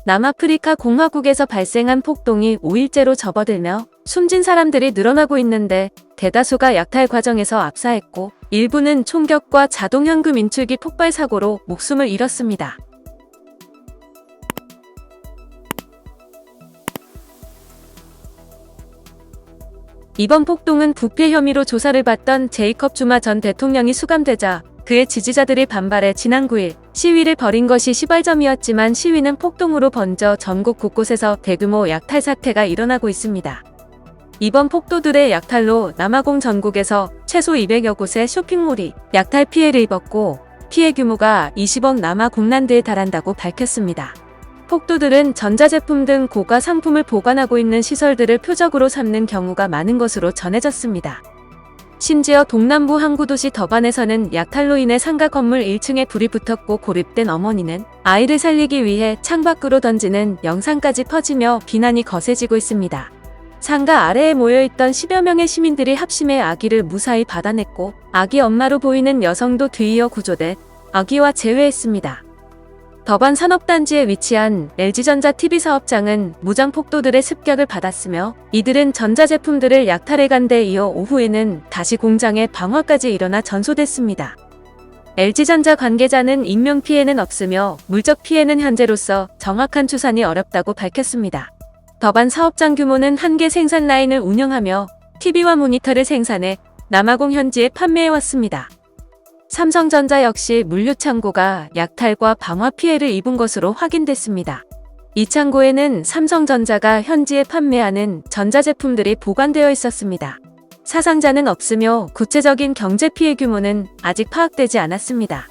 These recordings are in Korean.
남아프리카 공화국에서 발생한 폭동이 5일째로 접어들며 숨진 사람들이 늘어나고 있는데 대다수가 약탈 과정에서 압사했고 일부는 총격과 자동현금 인출기 폭발 사고로 목숨을 잃었습니다. 이번 폭동은 부패 혐의로 조사를 받던 제이컵 주마 전 대통령이 수감되자 그의 지지자들이 반발해 지난 9일 시위를 벌인 것이 시발점이었지만 시위는 폭동으로 번져 전국 곳곳에서 대규모 약탈 사태가 일어나고 있습니다. 이번 폭도들의 약탈로 남아공 전국에서 최소 200여 곳의 쇼핑몰이 약탈 피해를 입었고 피해 규모가 20억 남아공란드에 달한다고 밝혔습니다. 폭도들은 전자제품 등 고가 상품을 보관하고 있는 시설들을 표적으로 삼는 경우가 많은 것으로 전해졌습니다. 심지어 동남부 항구도시 더반에서는 약탈로 인해 상가 건물 1층에 불이 붙었고 고립된 어머니는 아이를 살리기 위해 창밖으로 던지는 영상까지 퍼지며 비난이 거세지고 있습니다. 상가 아래에 모여있던 10여 명의 시민들이 합심해 아기를 무사히 받아냈고 아기 엄마로 보이는 여성도 뒤이어 구조돼 아기와 재회했습니다. 더반 산업단지에 위치한 LG전자 TV 사업장은 무장 폭도들의 습격을 받았으며 이들은 전자제품들을 약탈해간 데 이어 오후에는 다시 공장에 방화까지 일어나 전소됐습니다. LG전자 관계자는 인명피해는 없으며 물적 피해는 현재로서 정확한 추산이 어렵다고 밝혔습니다. 더반 사업장 규모는 한 개 생산 라인을 운영하며 TV와 모니터를 생산해 남아공 현지에 판매해왔습니다. 삼성전자 역시 물류창고가 약탈과 방화 피해를 입은 것으로 확인됐습니다. 이 창고에는 삼성전자가 현지에 판매하는 전자제품들이 보관되어 있었습니다. 사상자는 없으며 구체적인 경제 피해 규모는 아직 파악되지 않았습니다.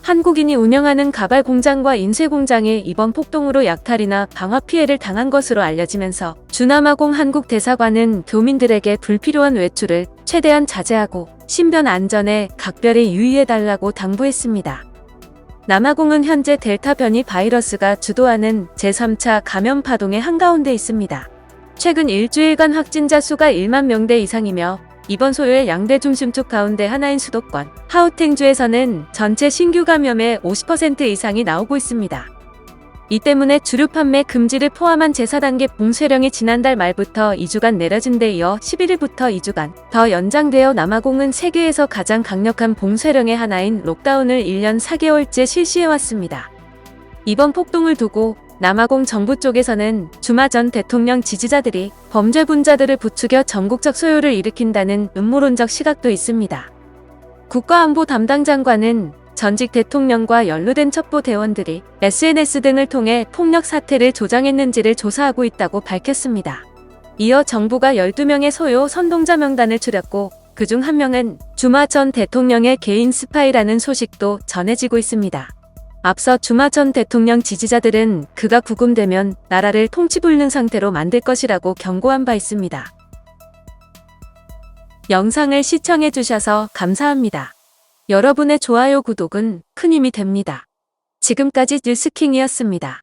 한국인이 운영하는 가발 공장과 인쇄 공장이 이번 폭동으로 약탈이나 방화 피해를 당한 것으로 알려지면서 주남아공 한국 대사관은 교민들에게 불필요한 외출을 최대한 자제하고 신변 안전에 각별히 유의해달라고 당부했습니다. 남아공은 현재 델타 변이 바이러스가 주도하는 제3차 감염 파동의 한가운데 있습니다. 최근 일주일간 확진자 수가 1만 명대 이상이며 이번 소요의 양대 중심축 가운데 하나인 수도권 하우탱주에서는 전체 신규 감염의 50% 이상이 나오고 있습니다. 이 때문에 주류 판매 금지를 포함한 제4단계 봉쇄령이 지난달 말부터 2주간 내려진 데 이어 11일부터 2주간 더 연장되어 남아공은 세계에서 가장 강력한 봉쇄령의 하나인 록다운을 1년 4개월째 실시해왔습니다. 이번 폭동을 두고 남아공 정부 쪽에서는 주마 전 대통령 지지자들이 범죄 분자들을 부추겨 전국적 소요를 일으킨다는 음모론적 시각도 있습니다. 국가안보 담당 장관은 전직 대통령과 연루된 첩보 대원들이 SNS 등을 통해 폭력 사태를 조장했는지를 조사하고 있다고 밝혔습니다. 이어 정부가 12명의 소요 선동자 명단을 추렸고 그중 한 명은 주마 전 대통령의 개인 스파이라는 소식도 전해지고 있습니다. 앞서 주마 전 대통령 지지자들은 그가 구금되면 나라를 통치불능 상태로 만들 것이라고 경고한 바 있습니다. 영상을 시청해주셔서 감사합니다. 여러분의 좋아요, 구독은 큰 힘이 됩니다. 지금까지 뉴스킹이었습니다.